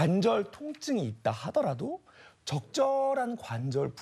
관절 통증이 있다 하더라도 적절한 관절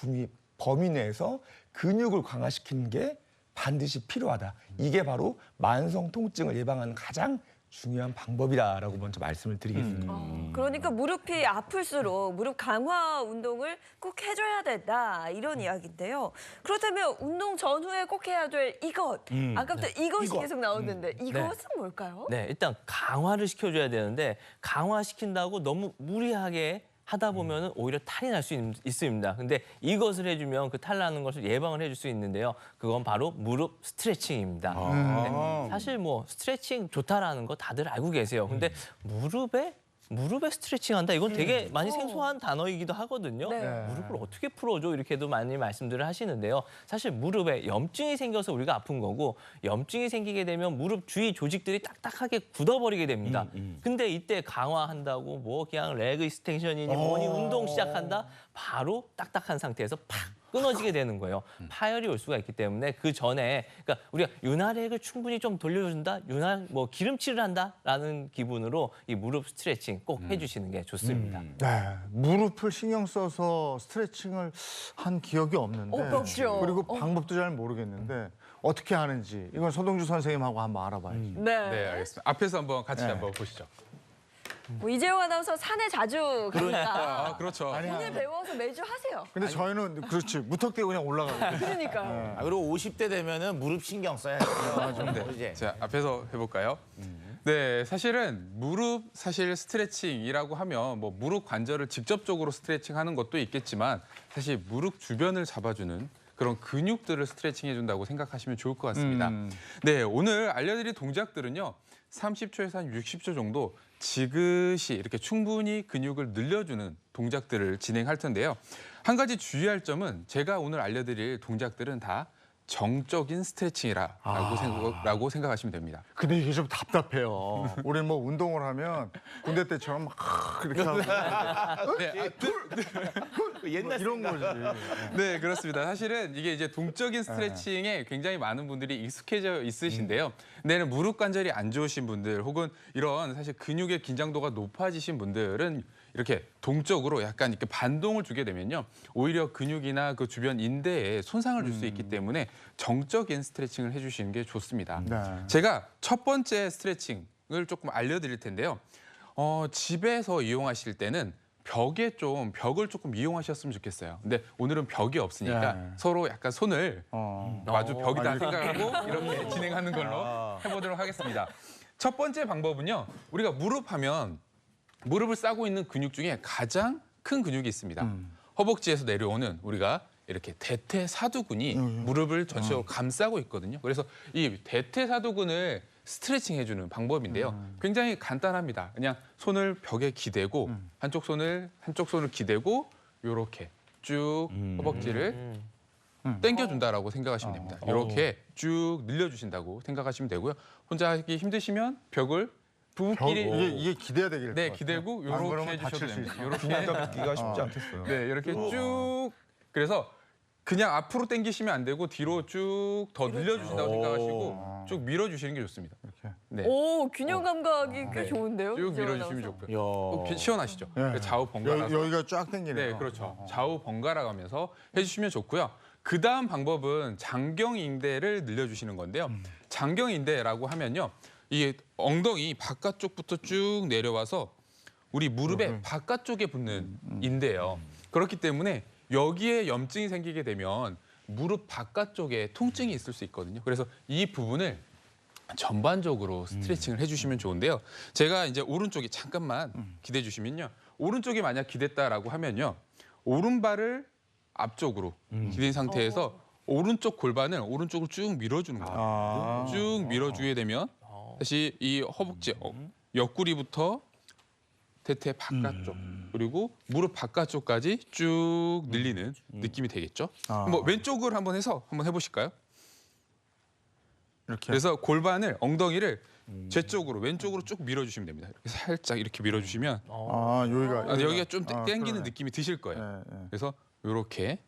범위 내에서 근육을 강화시키는 게 반드시 필요하다. 이게 바로 만성 통증을 예방하는 가장 중요한 방법이다라고 먼저 말씀을 드리겠습니다. 그러니까 무릎이 아플수록 무릎 강화 운동을 꼭 해줘야 된다 이런 이야기인데요. 그렇다면 운동 전후에 꼭 해야 될 이것. 아까부터 이것이 계속 나오는데 이것은 뭘까요? 네, 일단 강화를 시켜줘야 되는데 강화시킨다고 너무 무리하게 하다 보면은 오히려 탈이 날 수 있습니다. 근데 이것을 해주면 그 탈 나는 것을 예방을 해줄 수 있는데요. 그건 바로 무릎 스트레칭입니다. 네, 사실 뭐 스트레칭 좋다라는 거 다들 알고 계세요. 근데 무릎에 스트레칭한다? 이건 되게 많이 생소한 단어이기도 하거든요. 네. 무릎을 어떻게 풀어줘? 이렇게도 많이 말씀들을 하시는데요. 사실 무릎에 염증이 생겨서 우리가 아픈 거고 염증이 생기게 되면 무릎 주위 조직들이 딱딱하게 굳어버리게 됩니다. 근데 이때 강화한다고 뭐 그냥 레그 익스텐션이니 뭐니 운동 시작한다? 바로 딱딱한 상태에서 팍! 끊어지게 되는 거예요. 파열이 올 수가 있기 때문에 그 전에 그러니까 우리가 윤활액을 충분히 좀 돌려준다, 뭐 기름칠을 한다라는 기분으로 이 무릎 스트레칭 꼭 해주시는 게 좋습니다. 네, 무릎을 신경 써서 스트레칭을 한 기억이 없는데 없죠. 그리고 방법도 잘 모르겠는데 어떻게 하는지 이건 손동주 선생님하고 한번 알아봐야죠. 네. 네, 알겠습니다. 앞에서 한번 같이 한번 보시죠. 뭐 이재용 아나운서 산에 자주 가니까 그렇죠. 오늘 배워서 매주 하세요. 근데 저희는 그렇지 무턱대고 그냥 올라가거든요. 그러니까요. 그리고 50대 되면은 무릎 신경 써야 돼요. 이제. 자, 앞에서 해볼까요? 네, 사실은 무릎 스트레칭이라고 하면 뭐 무릎 관절을 직접적으로 스트레칭하는 것도 있겠지만 사실 무릎 주변을 잡아주는 그런 근육들을 스트레칭 해준다고 생각하시면 좋을 것 같습니다. 네, 오늘 알려드릴 동작들은요. 30초에서 한 60초 정도 지그시 이렇게 충분히 근육을 늘려주는 동작들을 진행할 텐데요. 한 가지 주의할 점은 제가 오늘 알려드릴 동작들은 다 정적인 스트레칭이라고 생각하시면 됩니다. 근데 이게 좀 답답해요. 우리 뭐 운동을 하면 군대 때처럼 막 이렇게 하고 네, 옛날 이런 거지. 네, 그렇습니다. 사실은 이게 이제 동적인 스트레칭에 굉장히 많은 분들이 익숙해져 있으신데요. 근데 무릎 관절이 안 좋으신 분들 혹은 이런 사실 근육의 긴장도가 높아지신 분들은 이렇게 동적으로 약간 이렇게 반동을 주게 되면요. 오히려 근육이나 그 주변 인대에 손상을 줄 수 있기 때문에 정적인 스트레칭을 해주시는 게 좋습니다. 네. 제가 첫 번째 스트레칭을 조금 알려드릴 텐데요. 집에서 이용하실 때는 벽을 조금 이용하셨으면 좋겠어요. 근데 오늘은 벽이 없으니까 네. 서로 약간 손을 마주 벽이다 생각하고 이렇게 진행하는 걸로 해보도록 하겠습니다. 첫 번째 방법은요. 우리가 무릎을 싸고 있는 근육 중에 가장 큰 근육이 있습니다. 허벅지에서 내려오는 우리가 이렇게 대퇴사두근이 무릎을 전체적으로 감싸고 있거든요. 그래서 이 대퇴사두근을 스트레칭 해주는 방법인데요. 굉장히 간단합니다. 그냥 손을 벽에 기대고 한쪽 손을 기대고 이렇게 쭉 허벅지를 당겨준다라고 생각하시면 됩니다. 이렇게 쭉 늘려주신다고 생각하시면 되고요. 혼자 하기 힘드시면 벽을 부부끼리 이게 기대야 되겠다. 네, 기대고 이렇게 해주셔도 됩니다. 이렇게 기가 쉽지 않겠어요. 네, 이렇게 쭉 그래서 그냥 앞으로 당기시면 안 되고 뒤로 쭉 더 늘려주신다고 생각하시고 쭉 밀어주시는 게 좋습니다. 이렇게. 네, 오, 균형 감각이 꽤 좋은데요? 쭉 이재용 밀어주시면 아나운서? 좋고요. 시원하시죠? 좌우 번갈아서. 여기가 쫙 당기네요. 네, 그렇죠. 좌우 번갈아 가면서 해주시면 좋고요. 그 다음 방법은 장경인대를 늘려주시는 건데요. 장경인대라고 하면요. 이 엉덩이 바깥쪽부터 쭉 내려와서 우리 무릎의 바깥쪽에 붙는 인대예요. 그렇기 때문에 여기에 염증이 생기게 되면 무릎 바깥쪽에 통증이 있을 수 있거든요. 그래서 이 부분을 전반적으로 스트레칭을 해주시면 좋은데요. 제가 이제 오른쪽이 잠깐만 기대해 주시면요. 오른쪽이 만약 기댔다라고 하면요. 오른발을 앞쪽으로 기댄 상태에서 오른쪽 골반을 오른쪽으로 쭉 밀어주는 거예요. 쭉 밀어주게 되면 다시 이 허벅지 옆구리부터 대퇴 바깥쪽 그리고 무릎 바깥쪽까지 쭉 늘리는 느낌이 되겠죠. 뭐 왼쪽을 한번 해보실까요? 이렇게. 그래서 골반을 엉덩이를 제 쪽으로 왼쪽으로 쭉 밀어주시면 됩니다. 이렇게 살짝 이렇게 밀어주시면 여기가 좀 당기는 그러네. 느낌이 드실 거예요. 네. 그래서 이렇게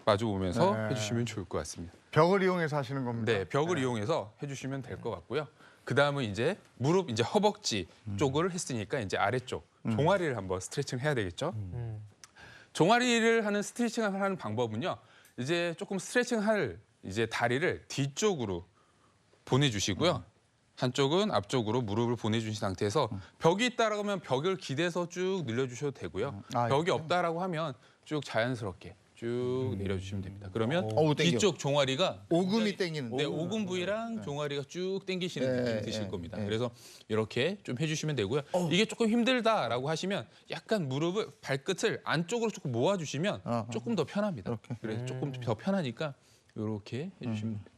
마주 오면서 네. 해주시면 좋을 것 같습니다. 벽을 이용해서 하시는 겁니다. 네, 벽을 이용해서 해주시면 될 것 같고요. 그 다음은 이제 무릎, 이제 허벅지 쪽을 했으니까 이제 아래쪽 종아리를 한번 스트레칭을 해야 되겠죠. 종아리를 하는 스트레칭을 하는 방법은요. 이제 조금 스트레칭할 이제 다리를 뒤쪽으로 보내주시고요. 한쪽은 앞쪽으로 무릎을 보내주신 상태에서 벽이 있다라고 하면 벽을 기대서 쭉 늘려주셔도 되고요. 벽이 없다라고 하면 쭉 자연스럽게 쭉 내려주시면 됩니다. 그러면 어우, 땡겨. 뒤쪽 종아리가 오금이 땡기는데. 네, 오금 부위랑 종아리가 쭉 당기시는 느낌이 드실 겁니다. 그래서 이렇게 좀 해주시면 되고요. 이게 조금 힘들다라고 하시면 약간 무릎을 발끝을 안쪽으로 조금 모아주시면 조금 더 편합니다. 그래서 조금 더 편하니까 이렇게 해주시면 됩니다.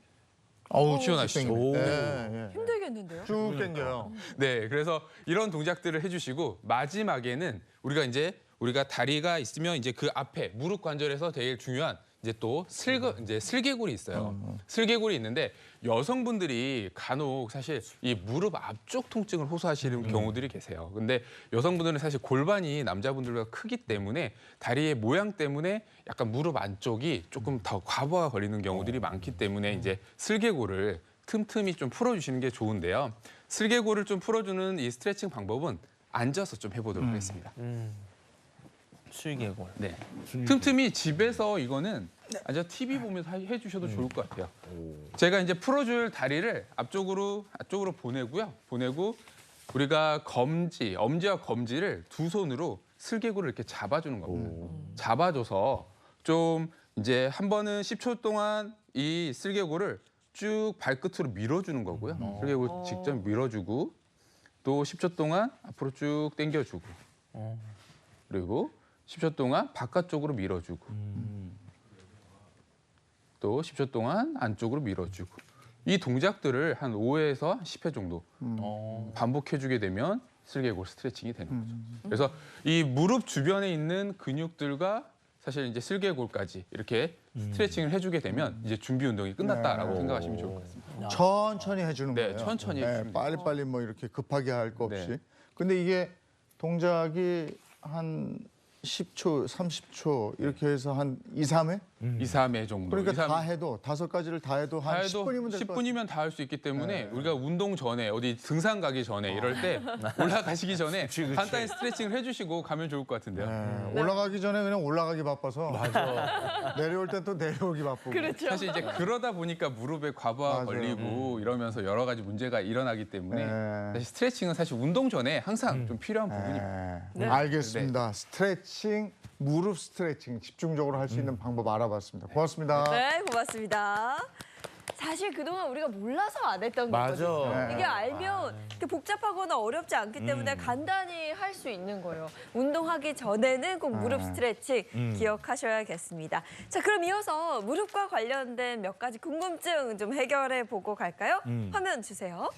어우, 시원하시죠? 땡기네. 예, 예. 힘들겠는데요? 쭉 당겨요. 네, 그래서 이런 동작들을 해주시고 마지막에는 우리가 다리가 있으면 이제 그 앞에 무릎 관절에서 제일 중요한 이제 또 이제 슬개골이 있어요. 슬개골이 있는데 여성분들이 간혹 사실 이 무릎 앞쪽 통증을 호소하시는 경우들이 계세요. 근데 여성분들은 사실 골반이 남자분들보다 크기 때문에 다리의 모양 때문에 약간 무릎 안쪽이 조금 더 과부하가 걸리는 경우들이 많기 때문에 이제 슬개골을 틈틈이 좀 풀어주시는 게 좋은데요. 슬개골을 좀 풀어주는 이 스트레칭 방법은 앉아서 좀 해보도록 하겠습니다. 슬개골. 네. 틈틈이 집에서 이거는 앉아 TV 보면서 해주셔도 좋을 것 같아요. 제가 이제 풀어줄 다리를 앞쪽으로 보내고요. 보내고 우리가 엄지와 검지를 두 손으로 슬개골을 이렇게 잡아주는 겁니다. 잡아줘서 좀 이제 한 번은 10초 동안 이 슬개골을 쭉 발끝으로 밀어주는 거고요. 슬개골 직접 밀어주고 또 10초 동안 앞으로 쭉 당겨주고 그리고 10초 동안 바깥쪽으로 밀어주고 또 10초 동안 안쪽으로 밀어주고 이 동작들을 한 5회에서 10회 정도 반복해주게 되면 슬개골 스트레칭이 되는 거죠. 그래서 이 무릎 주변에 있는 근육들과 사실 이제 슬개골까지 이렇게 스트레칭을 해주게 되면 이제 준비 운동이 끝났다라고 생각하시면 좋을 것 같습니다. 천천히 해주는 네, 거예요. 천천히 해주시면 빨리빨리 뭐 이렇게 급하게 할 거 없이. 네. 근데 이게 동작이 한 10초, 30초 이렇게 해서 한 2, 3회? 2, 3회 정도. 그러니까 2, 3회. 다 해도 5가지를 다 해도 한 10분이면 될 것 같아요. 10분이면 다 할 수 있기 때문에 우리가 운동 전에 어디 등산 가기 전에 이럴 때 올라가시기 전에 간단히 스트레칭을 해주시고 가면 좋을 것 같은데요. 네. 올라가기 전에 그냥 올라가기 바빠서 내려올 때 또 내려오기 바쁘고. 그렇죠. 사실 이제 그러다 보니까 무릎에 과부하 맞아요. 걸리고 이러면서 여러 가지 문제가 일어나기 때문에 네. 사실 스트레칭은 사실 운동 전에 항상 좀 필요한 부분입니다. 알겠습니다. 스트레칭, 무릎 스트레칭 집중적으로 할 수 있는 방법 알아봤습니다. 고맙습니다. 네, 고맙습니다. 사실 그동안 우리가 몰라서 안 했던 맞아. 거거든요. 이게 알면 이렇게 복잡하거나 어렵지 않기 때문에 간단히 할 수 있는 거예요. 운동하기 전에는 꼭 무릎 스트레칭 기억하셔야겠습니다. 자, 그럼 이어서 무릎과 관련된 몇 가지 궁금증 좀 해결해 보고 갈까요? 화면 주세요.